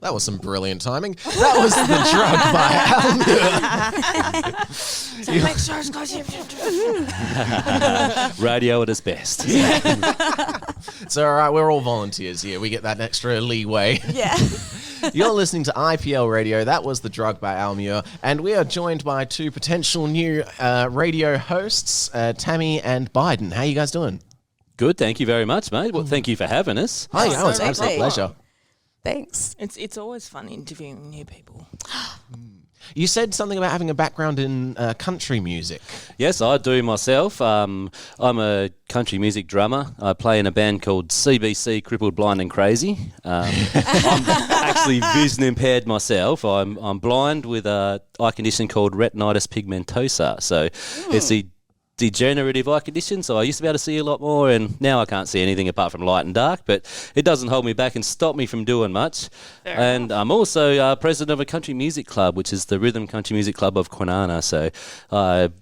That was some brilliant timing. That was The Drug by Al Muir. So make sure it's got Radio at its best. It's all right. We're all volunteers here. We get that extra leeway. Yeah. You're listening to IPL Radio. That was The Drug by Al Muir. And we are joined by two potential new radio hosts, Tammy and Brydon. How are you guys doing? Good, thank you very much, mate. Well, thank you for having us. Oh, yeah, it's an absolute pleasure. Thanks. It's always fun interviewing new people. You said something about having a background in country music. Yes, I do myself. I'm a country music drummer. I play in a band called CBC, Crippled, Blind and Crazy. I'm actually vision impaired myself. I'm blind with a eye condition called retinitis pigmentosa. So it's the degenerative eye condition, so I used to be able to see a lot more, and now I can't see anything apart from light and dark, but it doesn't hold me back and stop me from doing much. And I'm also president of a country music club, which is the Rhythm Country Music Club of Kwinana. So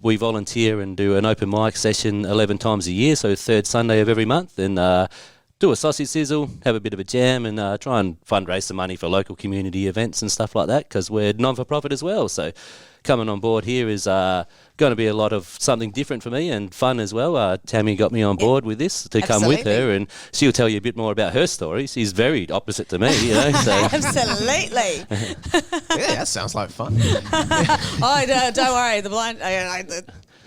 we volunteer and do an open mic session 11 times a year, so third Sunday of every month, and do a sausage sizzle, have a bit of a jam, and try and fundraise some money for local community events and stuff like that, because we're non-for-profit as well. So coming on board here is going to be a lot of something different for me and fun as well. Tammy got me on board with this to come with her, and she'll tell you a bit more about her story. She's very opposite to me, you know. So. Absolutely. Yeah, that sounds like fun. Oh, don't worry. The blind...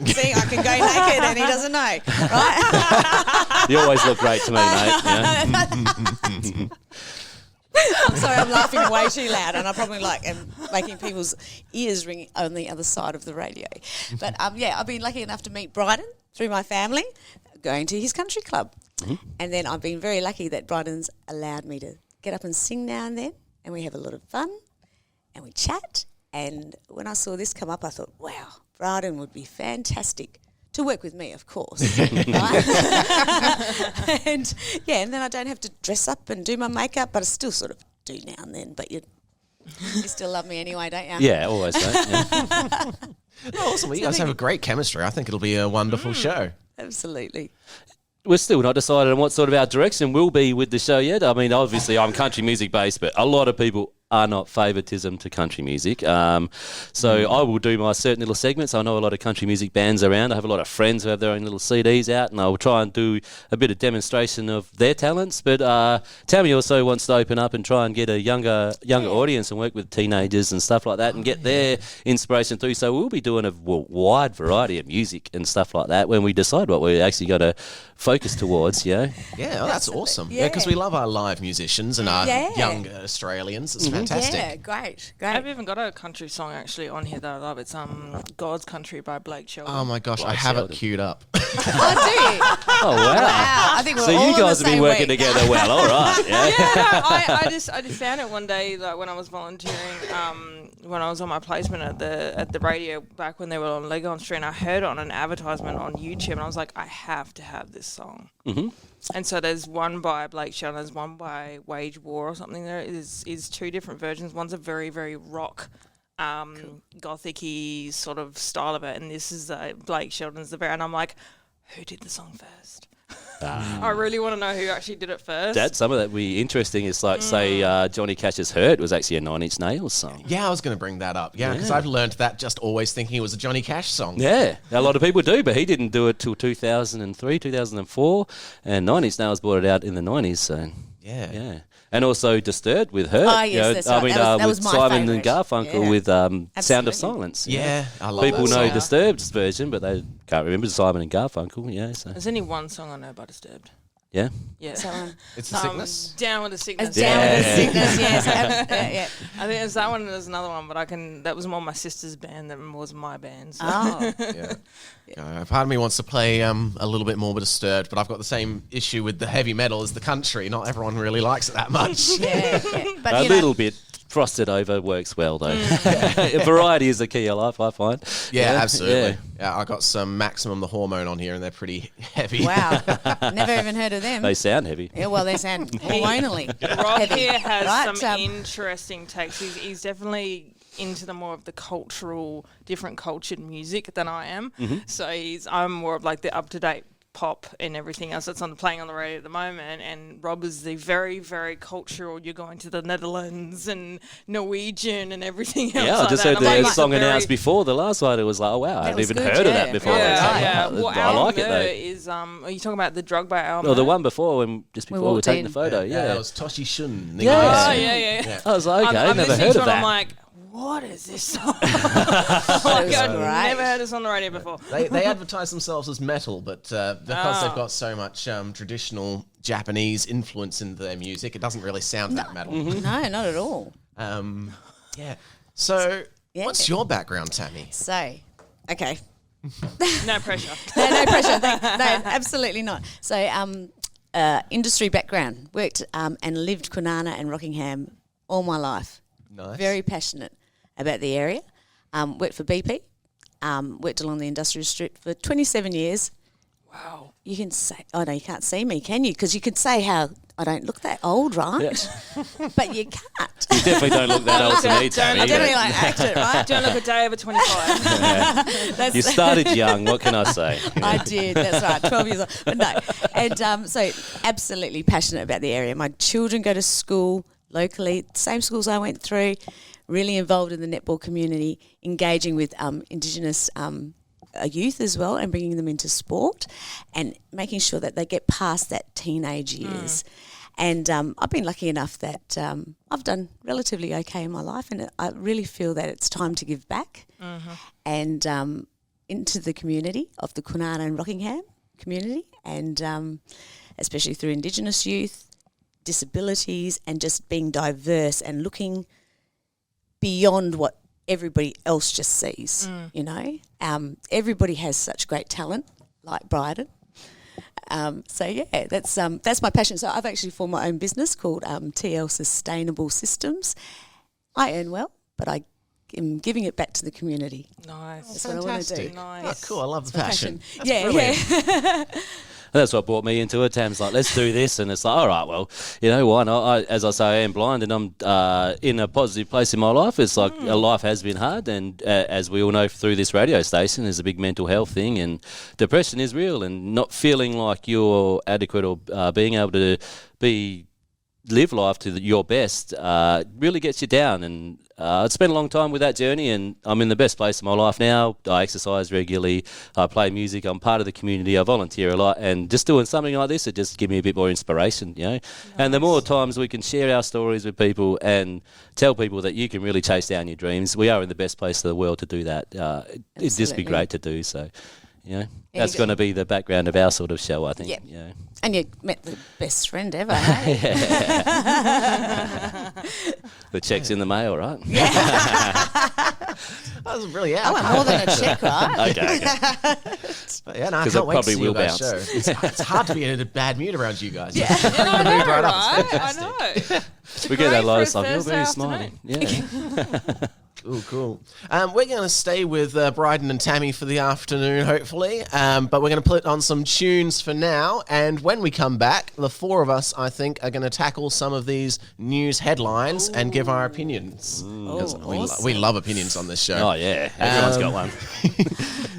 See, I can go naked and he doesn't know, right? You always look great to me, mate. Yeah. I'm sorry, I'm laughing way too loud, and I probably am making people's ears ring on the other side of the radio. But I've been lucky enough to meet Brydon through my family, going to his country club. And then I've been very lucky that Brydon's allowed me to get up and sing now and then, and we have a lot of fun, and we chat. And when I saw this come up, I thought, wow, Brydon would be fantastic to work with me, of course. Right? And then I don't have to dress up and do my makeup, but I still sort of do now and then. But you still love me anyway, don't you? Yeah, always, mate. Yeah. Awesome. You guys have a great chemistry. I think it'll be a wonderful show. Absolutely. We're still not decided on what sort of our direction will be with the show yet. I mean, obviously, I'm country music based, but a lot of people are not favouritism to country music. So I will do my certain little segments. I know a lot of country music bands around. I have a lot of friends who have their own little CDs out, and I will try and do a bit of demonstration of their talents. But Tammy also wants to open up and try and get a younger audience and work with teenagers and stuff like that and get their inspiration through. So we'll be doing a wide variety of music and stuff like that when we decide what we're actually going to focus towards, you know. Yeah, well, that's awesome. Yeah, because we love our live musicians and our young Australians. It's fantastic. Yeah, great. I've even got a country song actually on here that I love. It's God's Country by Blake Shelton. Oh my gosh, I have it queued up. Oh, do you? Oh, wow. I think we're so all you guys have been working week. together well, all right. Yeah, I just found it one day, like when I was volunteering, when I was on my placement at the radio back when they were on Legon Street, and I heard it on an advertisement on YouTube, and I was like, I have to have this song. Mm-hmm. And so there's one by Blake Shelton, there's one by Wage War or something. There is two different versions. One's a very, very rock, gothic-y sort of style of it, and this is Blake Shelton's the very. And I'm like, who did the song first? I really want to know who actually did it first. Some of that would be interesting. It's like, say, Johnny Cash's Hurt was actually a Nine Inch Nails song. Yeah, I was going to bring that up. Yeah, because I've learned that just always thinking it was a Johnny Cash song. Yeah, a lot of people do, but he didn't do it till 2003, 2004, and Nine Inch Nails brought it out in the 90s. So yeah. And also Disturbed with Hurt. Oh, yes, that's right. I mean, that with was my Simon favourite. and Garfunkel with Sound of Silence. Yeah, I love people that know song. Disturbed's version, but they can't remember Simon and Garfunkel. Yeah, so. There's only one song I know by Disturbed. Yeah. Yeah. It's the Sickness? Down with the Sickness. It's Down with the Sickness, yes. Yeah. I think there's that one and there's another one, but that was more my sister's band than was my band. So. Oh. Part of me wants to play a little bit more Disturbed, but I've got the same issue with the heavy metal as the country. Not everyone really likes it that much. Yeah. But, a little bit frosted over works well, though. Variety is the key of life, I find. Yeah, absolutely. Yeah, I got some Maximum the Hormone on here, and they're pretty heavy. Wow. Never even heard of them. They sound heavy. Yeah, well, they sound hormonally Rob heavy. here has right? some interesting takes. He's definitely into the more of the different cultured music than I am. Mm-hmm. So I'm more of like the up-to-date pop and everything else that's playing on the radio at the moment, and Rob is the very, very cultural. You're going to the Netherlands and Norwegian and everything else. Yeah, I like just that. heard the song announced before the last one. It was like, oh wow, I hadn't even heard of that before. Yeah. What I like it though. is are you talking about the Drogba album? Well, the one before, before we were taking the photo. Yeah, that was Toshi Shun. Yeah. Yeah. I was like, okay, I've never heard of that. I'm like, what is this song? I've never heard this on the radio before. They advertise themselves as metal, but because they've got so much traditional Japanese influence in their music, it doesn't really sound that metal. No, not at all. Yeah. So, what's your background, Tammy? So, okay. No pressure. No pressure. No, absolutely not. So, industry background. Worked and lived Kwinana and Rockingham all my life. Nice. Very passionate about the area. Worked for BP. Worked along the industrial street for 27 years. Wow. You can say, oh no, you can't see me, can you? Because you could say how I don't look that old, right? Yeah. But you can't. You definitely don't look that old to me, Tammy. I definitely act it, right? Don't look a day over 25. You started young. What can I say? I did. That's right. 12 years old. But no. And so absolutely passionate about the area. My children go to school locally, same schools I went through, really involved in the netball community, engaging with Indigenous youth as well and bringing them into sport and making sure that they get past that teenage years. And I've been lucky enough that I've done relatively okay in my life, and I really feel that it's time to give back and into the community of the Kwinana and Rockingham community, and especially through Indigenous youth, disabilities, and just being diverse and looking beyond what everybody else just sees, you know. Everybody has such great talent, like Brydon. So yeah, that's my passion. So I've actually formed my own business called TL Sustainable Systems. I earn well, but I am giving it back to the community. Nice. That's what I want to do. Nice. Oh, cool. I love the passion. Yeah. And that's what brought me into it. Tam's like, let's do this. And it's like, all right, well, you know, why not? As I say, I am blind and I'm in a positive place in my life. It's like life has been hard. And as we all know through this radio station, there's a big mental health thing. And depression is real. And not feeling like you're adequate or being able to live life to your best really gets you down. And I've spent a long time with that journey, and I'm in the best place of my life now. I exercise regularly, I play music, I'm part of the community, I volunteer a lot, and just doing something like this, it just gives me a bit more inspiration, you know. Nice. And the more times we can share our stories with people and tell people that you can really chase down your dreams, we are in the best place of the world to do that. It'd just be great to do, so, you know. That's going to be the background of our sort of show, I think. Yep. You know. And you met the best friend ever, hey? The check's in the mail, right? That was really I want more than a check, right? Okay. Yeah, no, I Because can't it wait probably to see will that bounce. show. It's hard to be in a bad mood around you guys. Yeah. I know, Right up. right? It's I know. We get that Great lot of for a stuff. You're Thursday very afternoon. smiling. Yeah. Cool. We're going to stay with Brydon and Tammy for the afternoon, hopefully. But we're going to put on some tunes for now. And when we come back, the four of us, I think, are going to tackle some of these news headlines and give our opinions. 'Cause we love opinions on this show. Oh, yeah. Everyone's got one.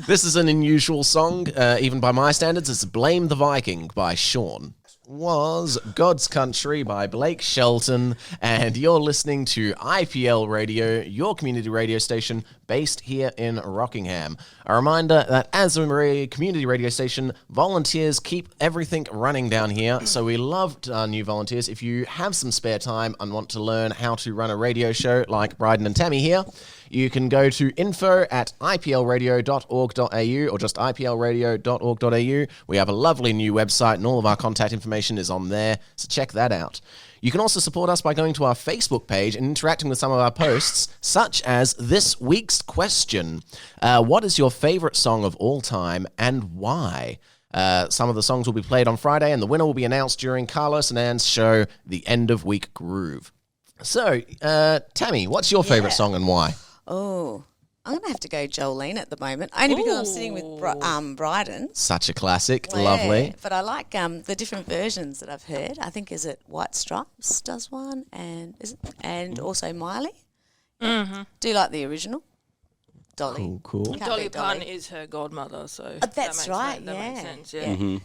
This is an unusual song, even by my standards. It's Blame the Viking by Sean. Was God's Country by Blake Shelton, and you're listening to IPL Radio, your community radio station based here in Rockingham. A reminder that as a community radio station, volunteers keep everything running down here, so we love our new volunteers. If you have some spare time and want to learn how to run a radio show like Brydon and Tammy here, you can go to info@iplradio.org.au or just iplradio.org.au. We have a lovely new website and all of our contact information is on there, so check that out. You can also support us by going to our Facebook page and interacting with some of our posts, such as this week's question. What is your favourite song of all time and why? Some of the songs will be played on Friday and the winner will be announced during Carlos and Anne's show, The End of Week Groove. So, Tammy, what's your favourite song and why? Oh, I'm going to have to go Jolene at the moment, only because I'm sitting with Brydon. Such a classic. Yeah, Lovely. But I like the different versions that I've heard. I think, is it White Stripes does one, and also Miley. Mm-hmm. Do you like the original? Dolly. Cool. Can't Dolly beat Parton is her godmother, so that's right. That makes Yeah. sense. Yeah. Yeah.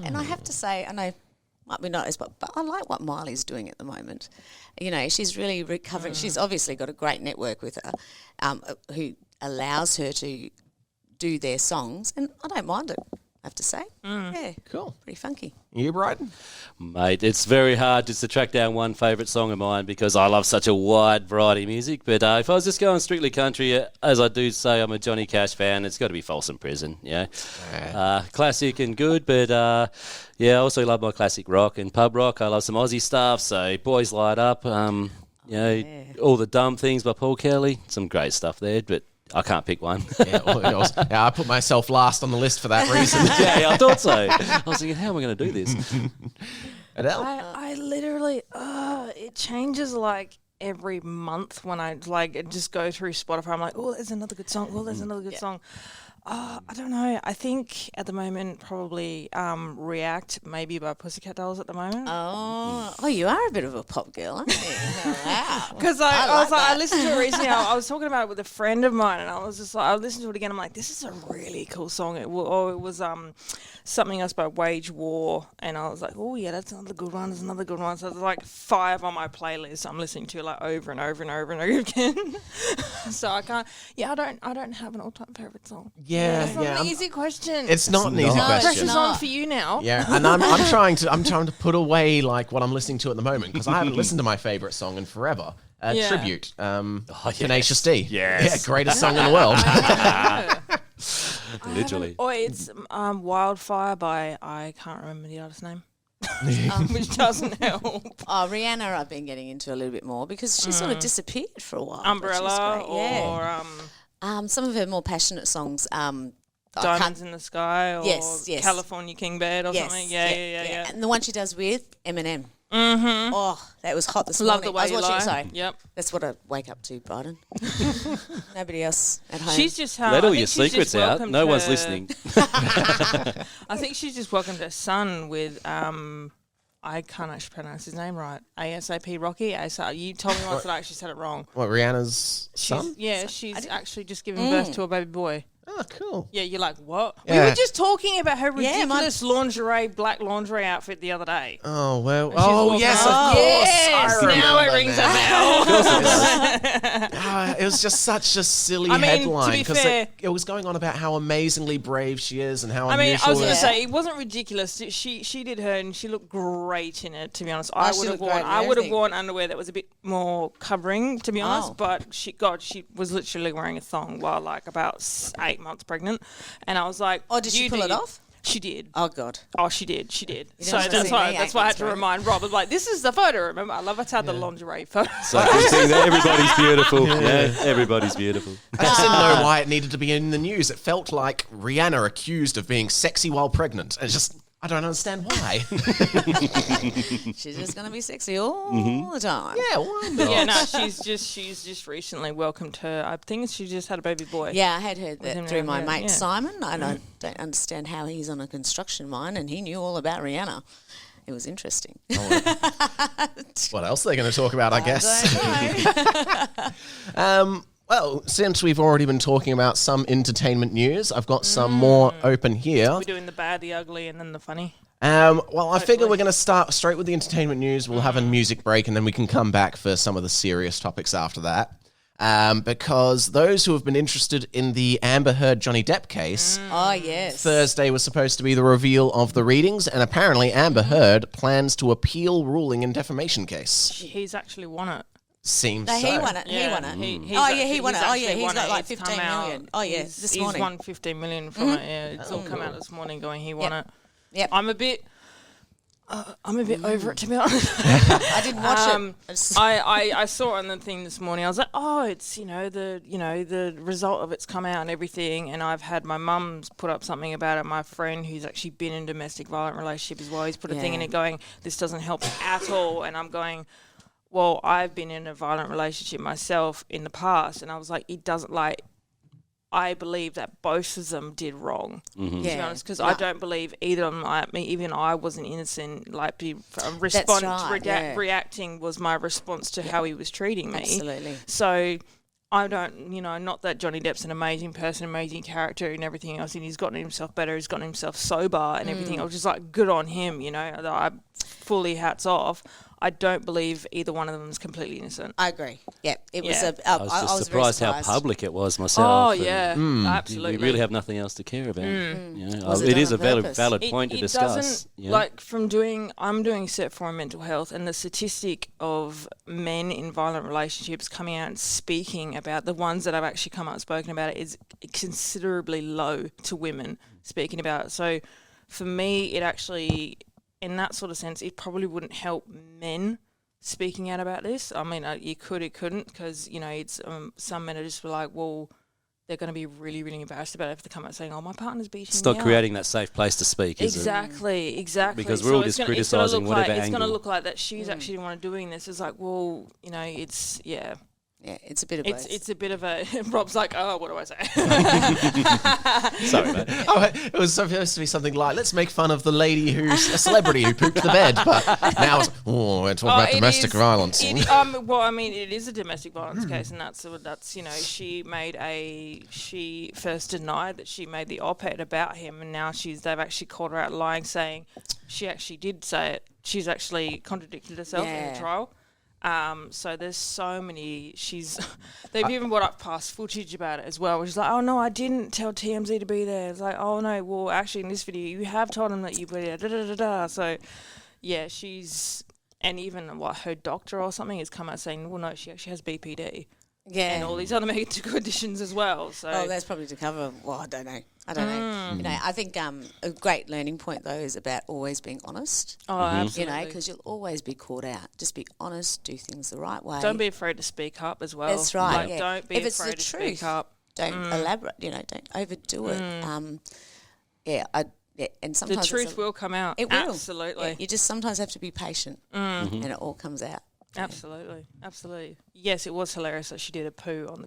And I have to say, I know might be not as, but I like what Miley's doing at the moment. You know, she's really recovering. She's obviously got a great network with her, who allows her to do their songs, and I don't mind it. I have to say, yeah, Cool. pretty funky. You, Brydon? Mate, it's very hard just to track down one favourite song of mine because I love such a wide variety of music. But if I was just going strictly country, as I do say, I'm a Johnny Cash fan. It's got to be Folsom Prison, classic and good, but I also love my classic rock and pub rock. I love some Aussie stuff, so Boys Light Up, all the dumb things by Paul Kelly, some great stuff there, but I can't pick one. I put myself last on the list for that reason. I thought so. I was thinking, how am I going to do this? Adele? I literally, it changes like every month when I just go through Spotify. I'm like, oh, there's another good song. Oh, there's another good song. I don't know. I think at the moment probably React, maybe by Pussycat Dolls at the moment. Oh, you are a bit of a pop girl, aren't you? Wow. Because I listened to it recently. I was talking about it with a friend of mine, and I was just like, I listened to it again. I'm like, this is a really cool song. It was Something Else by Wage War, and I was like, oh yeah, that's another good one. There's another good one. So there's like 5 on my playlist. I'm listening to like over and over and over and over again. So I can't. Yeah, I don't have an all-time favorite song. Yeah, It's not an easy question. It's not an easy not. question. Pressure's on for you now. Yeah, and I'm trying to put away like what I'm listening to at the moment because I haven't listened to my favourite song in forever. Yeah. Tribute, Tenacious D. Yes. Yeah, greatest song in the world. Literally. Oh, it's Wildfire by, I can't remember the artist's name, which doesn't help. Oh, Rihanna I've been getting into a little bit more because she sort of disappeared for a while. but she's Umbrella great. Yeah. or Some of her more passionate songs. Diamonds in the Sky or Yes. California King Bed or something. Yeah. And the one she does with Eminem. Mm-hmm. Oh, that was hot this Love morning. the way I was you watching. lie. Sorry, Yep. that's what I wake up to, Brydon. Nobody else at home. She's just Let all your secrets out. No one's listening. I think she's just welcomed her son with I can't actually pronounce his name right. ASAP Rocky. You told me once that I actually said it wrong. What, Rihanna's son? She's actually just given birth to a baby boy. Oh, cool. Yeah, you're like, what? Yeah. We were just talking about her Yeah, ridiculous black lingerie outfit the other day. Oh, well. she's Oh, walking yes, around. of course. Yes, I remember now it rings a bell. It was just such a silly I mean, to headline be because fair- it was going on about how amazingly brave she is and how I mean, unusual I was going it to is. say it wasn't ridiculous. She did her, and she looked great in it. To be honest, I she would have looked great in I would have everything. worn underwear that was a bit more covering. To be honest, Oh. but she was literally wearing a thong while like about 8 months pregnant, and I was like, Oh, did she you pull do it you- off? She did. Oh God. Oh, she did. She did. You So don't have to that's see why. me That's 8 why I had months to pregnant. remind Rob. I was like, this is the photo. Remember, I love how the lingerie photo. So good thing that everybody's beautiful. Yeah, everybody's beautiful. I just didn't know why it needed to be in the news. It felt like Rihanna accused of being sexy while pregnant. And it's just, I don't understand why. She's just gonna be sexy all the time. Yeah, why not? Yeah, no, she's just recently welcomed her. I think she just had a baby boy. Yeah, I had heard him that through my around, mate yeah. Simon. I don't understand how he's on a construction mine and he knew all about Rihanna. It was interesting. What else are they going to talk about, I guess? I don't know. Well, since we've already been talking about some entertainment news, I've got some more open here. We're doing the bad, the ugly, and then the funny. Well, I figure we're going to start straight with the entertainment news. We'll have a music break and then we can come back for some of the serious topics after that. Because those who have been interested in the Amber Heard Johnny Depp case, Oh yes. Thursday was supposed to be the reveal of the readings, and apparently Amber Heard plans to appeal ruling in defamation case. He's actually won it. Seems No, so. he won it. He won it. He won it. Oh yeah, he's got like 15 million. Oh yeah, this morning. He's won 15 million from it. Yeah, it's all come out this morning going he won Yep. it. Yep. I'm a bit over it, to be honest. I didn't watch it. I just- I saw it on the thing this morning. I was like, oh, it's the result of it's come out and everything. And I've had my mum's put up something about it. My friend who's actually been in a domestic violent relationship as well, he's put a thing in Yeah. it going, this doesn't help at all. And I'm going, well, I've been in a violent relationship myself in the past, and I was like, it doesn't like. I believe that both of them did wrong, to be Yeah. honest, because I don't believe either of them. Even I wasn't innocent. Like, right, yeah. reacting was my response to how he was treating me. Absolutely. So I don't, not that Johnny Depp's an amazing person, amazing character and everything else, and he's gotten himself better, he's gotten himself sober and everything. I was just like, good on him, I fully hats off. I don't believe either one of them is completely innocent. I agree. Yeah, it was. I was just surprised how public it was myself. Oh yeah, absolutely. You really have nothing else to care about. Was it It done is on a valid purpose? point to It discuss. doesn't, like I'm doing Set for mental health, and the statistic of men in violent relationships coming out and speaking about the ones that have actually come out and spoken about it is considerably low to women speaking about it. So for me, it actually, in that sort of sense, it probably wouldn't help men speaking out about this. I mean, it couldn't, because, it's some men are just like, well, they're going to be really, really embarrassed about it if they come out saying, oh, my partner's beating It's me not up. creating that safe place to speak, is it? Exactly. Because we're all just criticising whatever It's going to angle. look like that she's actually the one doing this. It's like, well, it's, yeah. Yeah, it's a bit of both. It's a bit of a... Rob's like, oh, what do I say? Sorry, mate. Oh, it was supposed to be something like, let's make fun of the lady who's a celebrity who pooped the bed, but now it's, we're talking about domestic violence. Well, I mean, it is a domestic violence case, and that's she first denied that she made the op-ed about him, and now they've actually caught her out lying, saying she actually did say it. She's actually contradicted herself in the trial. So there's so many. They've even brought up past footage about it as well, which is like, oh no, I didn't tell TMZ to be there. It's like, oh no, well actually in this video you have told them that you were there. Da, da, da, da. So yeah, and even her doctor or something has come out saying, well no, she actually has BPD. Yeah. And all these other medical conditions as well. So that's probably to cover. Well, I don't know. I think a great learning point though is about always being honest. Oh, absolutely. Because you'll always be caught out. Just be honest. Do things the right way. Don't be afraid to speak up as well. That's right. Like, don't be if it's afraid the to truth, speak up. Don't elaborate. Don't overdo it. And sometimes The truth will come out. It will. Absolutely. Yeah, you just sometimes have to be patient, and it all comes out. Absolutely. Yes, it was hilarious that she did a poo on the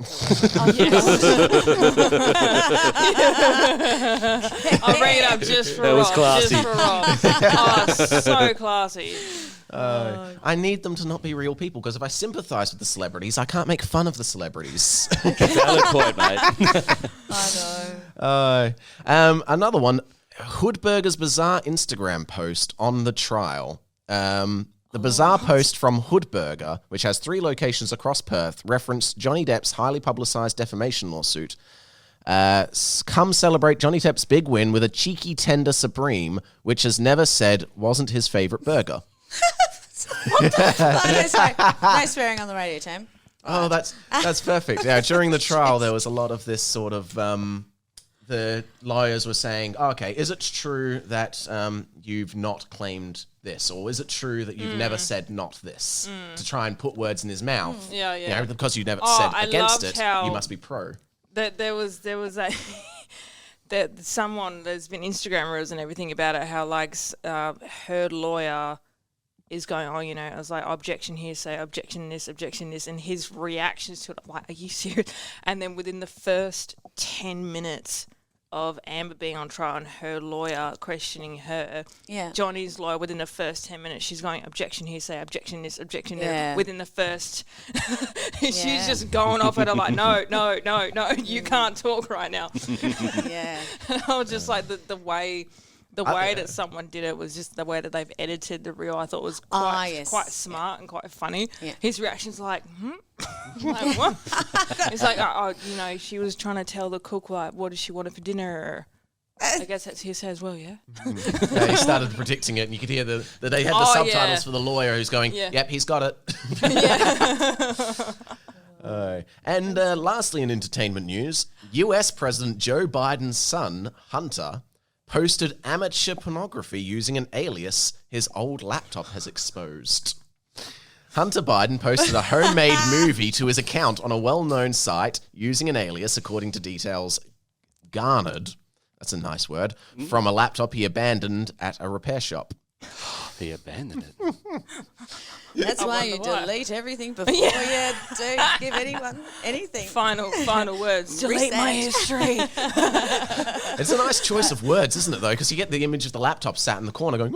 pillow. I'll bring it up just for That Rob. was classy. Just for Rob. Oh, so classy. I need them to not be real people, because if I sympathise with the celebrities, I can't make fun of the celebrities. Valid point, mate. I know. Another one, Hoodburger's bizarre Instagram post on the trial. The bizarre post from Hoodburger, which has 3 locations across Perth, referenced Johnny Depp's highly publicised defamation lawsuit. Come celebrate Johnny Depp's big win with a cheeky tender supreme, which has never said wasn't his favourite burger. No swearing on the radio, Tam. Oh, that's perfect. Yeah, during the trial, there was a lot of this sort of... the lawyers were saying, okay, is it true that you've not claimed this? Or is it true that you've never said not this? To try and put words in his mouth. Yeah. Because you never said I against loved it, how you must be pro. There was a... there's been Instagram reels and everything about it, how her lawyer is going, I was like, objection hearsay, objection this, and his reactions to it, I'm like, are you serious? And then within the first 10 minutes of Amber being on trial and her lawyer questioning her, Johnny's lawyer, within the first 10 minutes, she's going, objection hearsay, objection this, objection that. Within the first, she's just going off at her like, no, you can't talk right now. And I was just like, the way that someone did it was just the way that they've edited the reel. I thought was quite smart and quite funny. Yeah. His reaction's like, like what? It's like, she was trying to tell the cook what does she want for dinner. I guess that's hearsay as well, yeah. He started predicting it, and you could hear that they had the subtitles for the lawyer who's going, yep, he's got it. And lastly, in entertainment news, US President Joe Biden's son, Hunter, posted amateur pornography using an alias his old laptop has exposed. Hunter Biden posted a homemade movie to his account on a well-known site using an alias, according to details garnered, that's a nice word, from a laptop he abandoned at a repair shop. He abandoned it. That's why you delete everything before you do give anyone anything. Final words. Delete my history. It's a nice choice of words, isn't it, though? Because you get the image of the laptop sat in the corner going,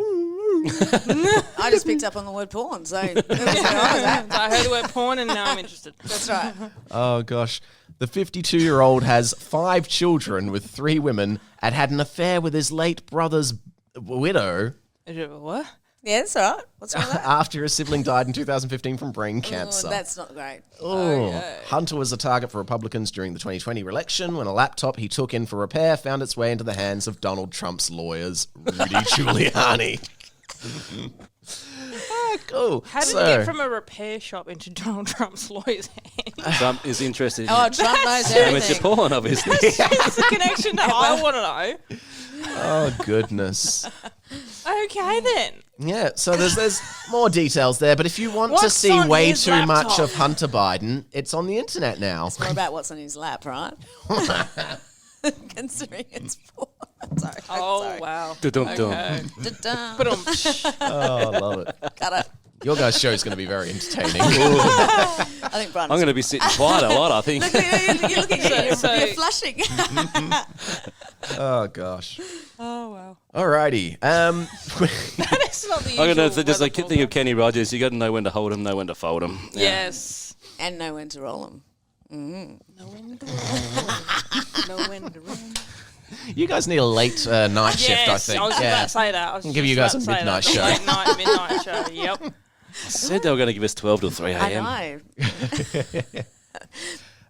I just picked up on the word porn, so that's where I was at. So I heard the word porn and now I'm interested. That's right. Oh, gosh. The 52-year-old has 5 children with 3 women and had an affair with his late brother's widow What? Yeah, that's all right. What's wrong with that? after a sibling died in 2015 from brain cancer. Oh, that's not great. Hunter was a target for Republicans during the 2020 election when a laptop he took in for repair found its way into the hands of Donald Trump's lawyers, Rudy Giuliani. Cool. How did it get from a repair shop into Donald Trump's lawyer's hand? Trump is interested in Oh, Trump knows amateur everything. porn, obviously. It's a connection that I want to know. Oh, goodness. Okay, then. Yeah, so there's more details there, but if you want to What's see on way his too much laptop? of Hunter Biden, it's on the internet now. It's more about what's on his lap, right? Considering it's porn. Sorry. Oh, Sorry. wow. Dum-dum-dum. Okay. Da-da. But Oh, I love it. Cut it. Your guys' show is going to be very entertaining. I think Brian. I'm going to be sitting quiet a lot, I think. You're looking at you. So- You're flushing. Oh, gosh. Oh, wow. Alrighty. That is not the usual. I'm going to just weather think of Kenny Rogers. You got to know when to hold him, know when to fold him. Yeah. Yes. And know when to roll them. Know when to run. Know when to run. You guys need a late night shift, I think. I was about to say that. I was Give just you guys about a to say midnight that. show. Late night, midnight show. Yep. Said they were going to give us 12 till 3 a.m. I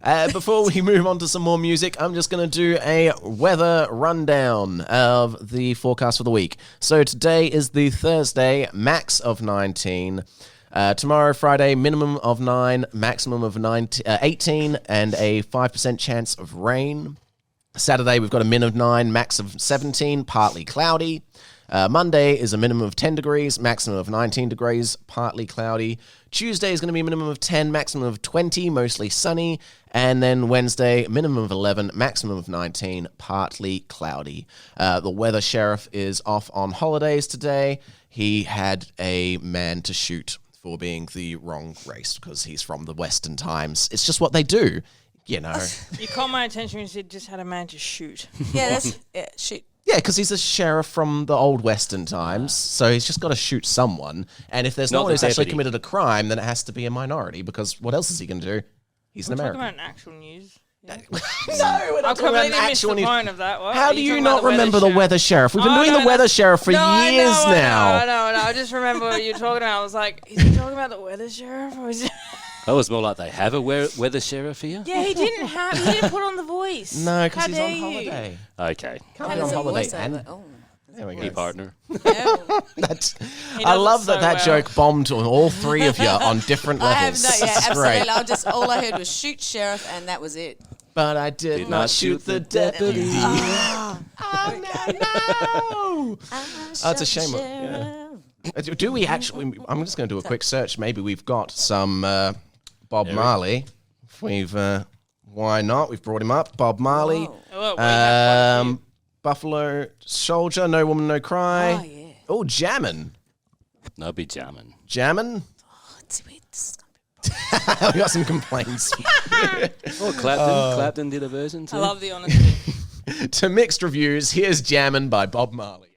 know. Before we move on to some more music, I'm just going to do a weather rundown of the forecast for the week. So today is the Thursday, max of 19. Tomorrow, Friday, minimum of 9, maximum of 18, and a 5% chance of rain. Saturday, we've got a min of 9, max of 17, partly cloudy. Monday is a minimum of 10 degrees, maximum of 19 degrees, partly cloudy. Tuesday is going to be a minimum of 10, maximum of 20, mostly sunny. And then Wednesday, minimum of 11, maximum of 19, partly cloudy. The weather sheriff is off on holidays today. He had a man to shoot for being the wrong race because he's from the Western Times. It's just what they do, you know. You caught my attention when you said just had a man to shoot. Yeah, that's shoot. Yeah, because he's a sheriff from the old Western times, so he's just got to shoot someone. And if there's no Not one the who's actually deputy. committed a crime, then it has to be a minority, because what else is he going to do? He's an Talking American. about an actual news. Yeah. No, we're I not talking about completely an missed actual the news. point of that. What? How Are do you talking not about remember the sheriff? weather sheriff? We've been Oh, doing no, the weather that's- sheriff for No, I years know, now. I know. I just remember what you were talking about. I was like, is he talking about the weather sheriff? Or is it... That was more like they have a weather sheriff here. Yeah, he didn't put on the voice. No, because How he's dare on you? holiday. Okay. Can't be on holiday. And there we Hey, go. partner. Oh. That's, He I does it love so that well. joke bombed on all three of you on different I have levels. no, yeah, It's absolutely. great. All I heard was shoot sheriff, and that was it. But I did not shoot the deputy. Oh, no. Oh, it's a shame. Yeah. Do we actually? I'm just going to do a quick search. Maybe we've got some Bob Marley. If we've why not? We've brought him up. Bob Marley. Oh, we have quite a few. Buffalo Soldier. No Woman, No Cry. Oh, yeah. Oh, Jammin'. No be jamming. Jammin'. Oh, it's weird. We got some complaints. Oh, Clapton did a version too. I love the honesty. To mixed reviews, here's Jammin' by Bob Marley.